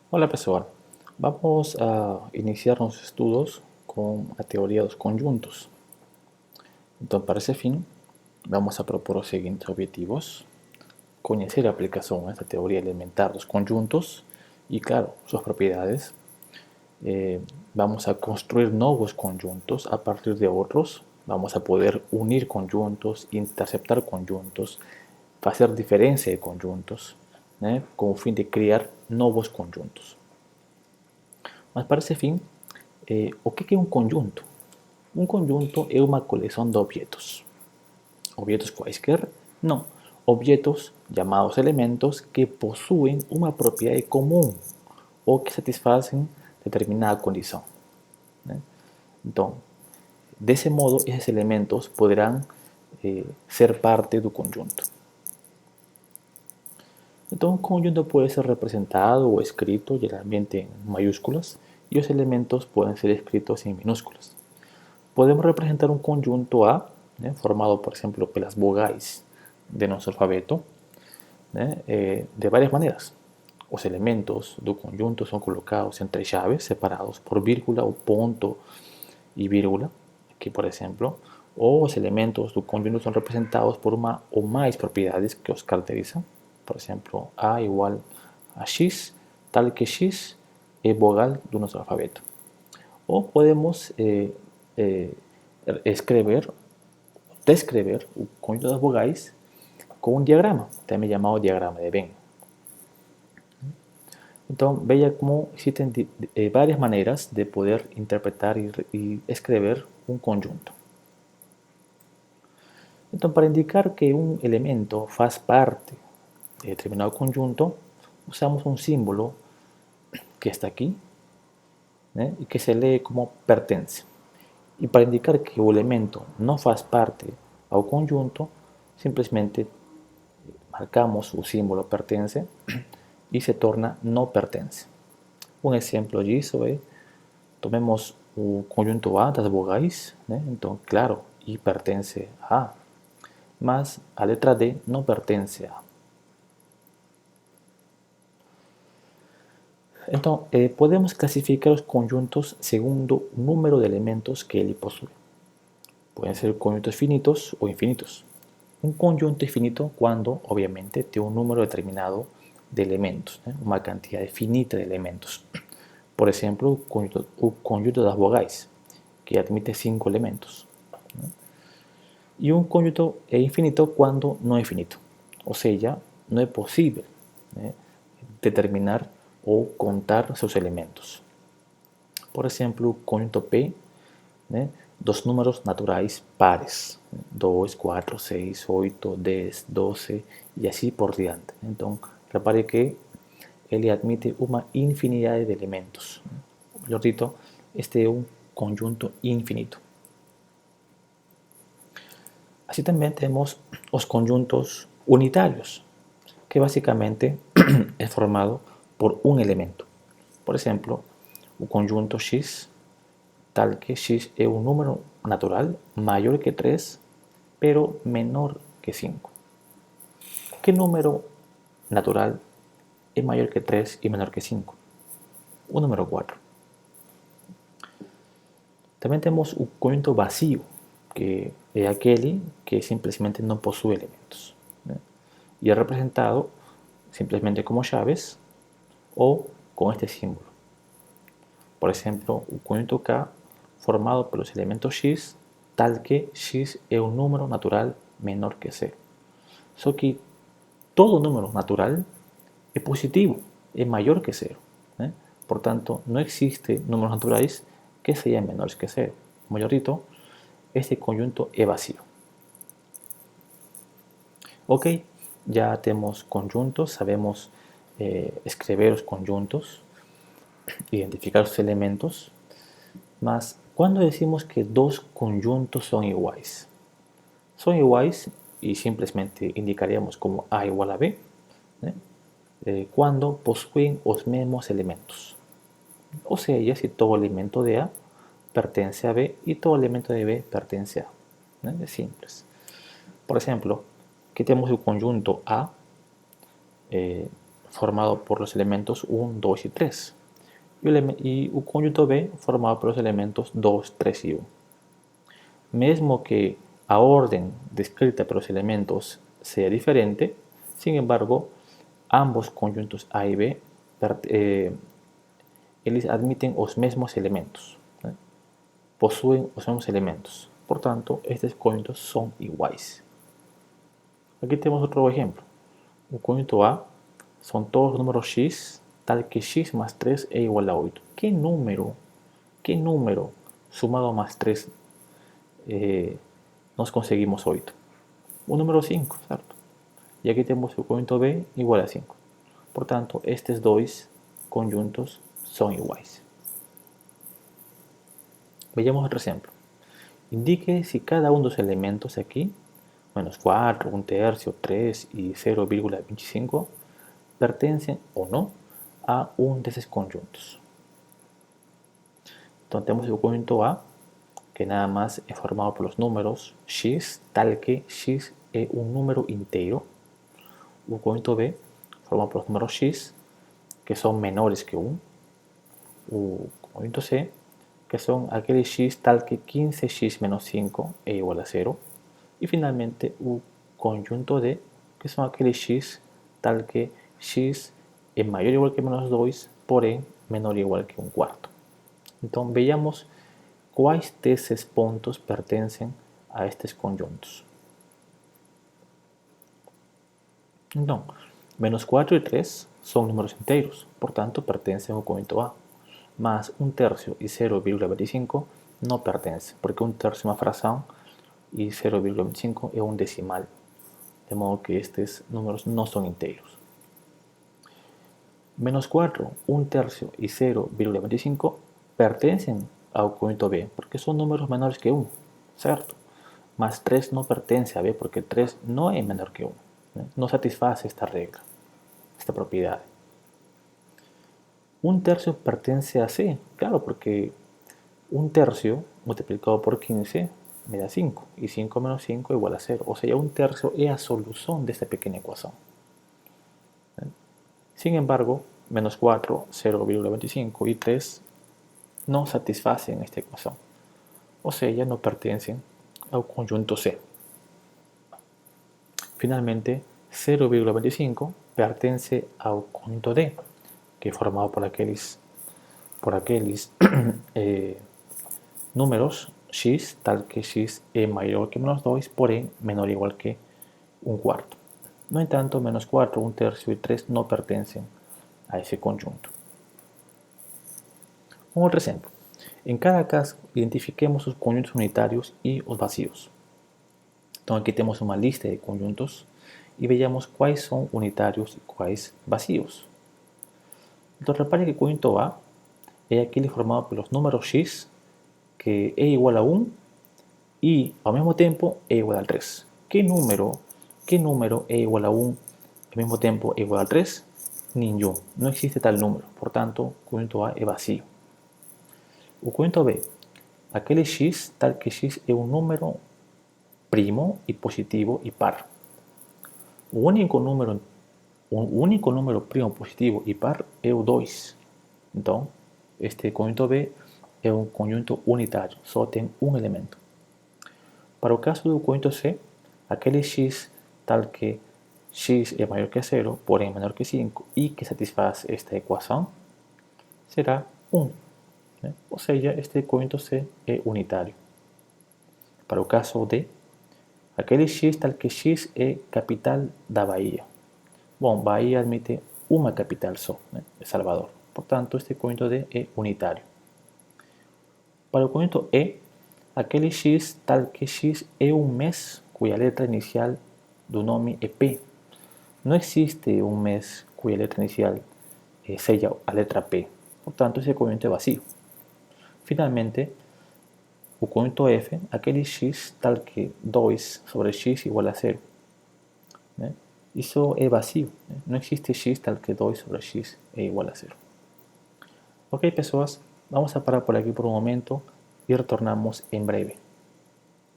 Hola profesor, vamos a iniciar nuestros estudios con la teoría de los conjuntos. Entonces, para ese fin, vamos a proponer los siguientes objetivos: conocer la aplicación de esta teoría elemental de los conjuntos y, claro, sus propiedades. Vamos a construir nuevos conjuntos a partir de otros. Vamos a poder unir conjuntos, interceptar conjuntos, hacer diferencia de conjuntos, con el fin de crear nuevos conjuntos. Mas para esse fim, o que é um conjunto? Um conjunto é uma coleção de objetos. Objetos quaisquer? Não. Objetos llamados elementos que possuem uma propriedade comum ou que satisfazem determinada condição. Né? Então, desse modo, esses elementos poderão ser parte do conjunto. Então, um conjunto pode ser representado ou escrito geralmente em maiúsculas e os elementos podem ser escritos em minúsculas. Podemos representar un conjunto A, formado por ejemplo por las vogais de nuestro alfabeto, de varias maneras. Los elementos del conjunto son colocados entre llaves separados por vírgula o ponto y vírgula, aquí por ejemplo, o los elementos del conjunto son representados por una o más propiedades que os caracterizan. Por ejemplo, A igual a X, tal que X es vogal de nuestro alfabeto. O podemos descrever o conjunto das vogais com um diagrama, também chamado diagrama de Venn. Então, veja como existem várias maneiras de poder interpretar e escrever um conjunto. Então, para indicar que um elemento faz parte de determinado conjunto, usamos um símbolo que está aqui, e que se lee como pertence. E para indicar que o elemento não faz parte ao conjunto, simplesmente marcamos o símbolo pertence e se torna não pertence. Um exemplo disso é, tomemos o conjunto A das vogais, então, claro, I pertence a A, mas a letra D não pertence a A. Então, podemos classificar os conjuntos segundo o número de elementos que ele possui. Podem ser conjuntos finitos ou infinitos. Un conjunto es finito cuando, obviamente, tiene un número determinado de elementos, una cantidad finita de elementos. Por ejemplo, el conjunto de las vogais, que admite 5 elementos. Y un conjunto es infinito cuando no es finito. O sea, no es posible determinar o contar sus elementos. Por ejemplo, el conjunto P, dos números naturais pares, 2, 4, 6, 8, 10, 12 y así por diante. Entonces, repare que ele admite una infinidad de elementos. Melhor dito, este es un conjunto infinito. Así también tenemos los conjuntos unitarios, que básicamente es formado por un elemento. Por ejemplo, el conjunto X, tal que X es un número natural mayor que 3, pero menor que 5. ¿Qué número natural es mayor que 3 y menor que 5? Un número 4. También tenemos un conjunto vacío, que es aquel que simplemente no posee elementos, y es representado simplemente como llaves o con este símbolo. Por ejemplo, un conjunto K formado por los elementos X, tal que X es un número natural menor que 0. Só que todo número natural es positivo, es mayor que 0. Por tanto, no existe números naturales que sean menores que 0. Melhor dito, este conjunto es vacío. Ok, ya tenemos conjuntos, sabemos escribir los conjuntos, identificar sus elementos, mas cuando decimos que dos conjuntos son iguales y simplemente indicaríamos como A igual a B, cuando poseen los mismos elementos. O sea, si todo elemento de A pertenece a B y todo elemento de B pertenece a A. Es simple. Por ejemplo, aquí tenemos el conjunto A, formado por los elementos 1, 2 y 3. Y o conjunto B formado por los elementos 2, 3 y 1. Mesmo que a ordem descrita pelos elementos sea diferente, sin embargo, ambos conjuntos A e B eles admiten os mesmos elementos, né? Possuem os mesmos elementos. Portanto, estes conjuntos são iguais. Aqui temos outro exemplo. O conjunto A são todos os números x, tal que x mais 3 é igual a 8. Que número sumado a mais 3 nós conseguimos 8? O número 5, certo? E aqui temos o conjunto B igual a 5. Portanto, estes dois conjuntos são iguais. Vejamos outro exemplo. Indique se cada um dos elementos aqui, menos 4, 1 tercio, 3 e 0,25, pertencem ou não a um desses conjuntos. Então temos o conjunto A, que nada mais é formado pelos números x, tal que x é um número inteiro. O conjunto B, formado pelos números x, que são menores que 1. O conjunto C, que são aqueles x tal que 15x menos 5 é igual a 0. E finalmente o conjunto D, que são aqueles x tal que x é maior ou igual que menos 2, porém menor ou igual que 1/4. Então vejamos quais desses pontos pertencem a estes conjuntos. Então, menos 4 e 3 são números inteiros, portanto pertencem ao conjunto A. Mas 1 tercio e 0,25 não pertencem, porque 1 tercio é uma fração e 0,25 é um decimal, de modo que estes números não são inteiros. Menos 4, 1 tercio e 0,25 pertencem ao conjunto B, porque são números menores que 1, certo? Mas 3 não pertence a B, porque 3 não é menor que 1. Não satisfaz esta regra, esta propriedade. 1 tercio pertence a C, claro, porque 1 tercio multiplicado por 15 me dá 5, e 5 menos 5 é igual a 0, ou seja, 1 tercio é a solução desta pequena equação. Sin embargo, menos 4, 0,25 e 3 não satisfazem esta equação, ou seja, não pertencem ao conjunto C. Finalmente, 0,25 pertence ao conjunto D, que é formado por aqueles números x, tal que x é maior que menos 2, porém menor ou igual que 1/4. No entanto, menos 4, 1 tercio e 3 não pertencem a esse conjunto. Um outro exemplo. Em cada caso, identifiquemos os conjuntos unitários e os vazios. Então aqui temos uma lista de conjuntos e vejamos quais são unitários e quais vazios. Então repare que o conjunto A é aquele formado pelos números x, que é igual a 1 e ao mesmo tempo é igual a 3. Que número é igual a 1 e ao mesmo tempo é igual a 3? Nenhum. Não existe tal número. Portanto, o conjunto A é vazio. O conjunto B, aquele x tal que x é um número primo e positivo e par. O único número primo positivo e par é o 2. Então, este conjunto B é um conjunto unitário, só tem um elemento. Para o caso do conjunto C, aquele x tal que x é maior que 0, porém menor que 5, e que satisfaz esta equação, será 1. Ou seja, este conjunto C é unitário. Para o caso D, aquele x tal que x é capital da Bahia. Bom, Bahia admite uma capital só, é Salvador. Portanto, este conjunto D é unitário. Para o conjunto E, aquele x tal que x é um mês cuja letra inicial do nome é P. Não existe um mês cuja letra inicial seja a letra P. Portanto, esse conjunto é vazio. Finalmente, o conjunto F, aquele x tal que 2 sobre x igual a 0. Isso é vazio. Não existe x tal que 2 sobre x é igual a 0. Ok, pessoas, vamos a parar por aqui por um momento e retornamos em breve.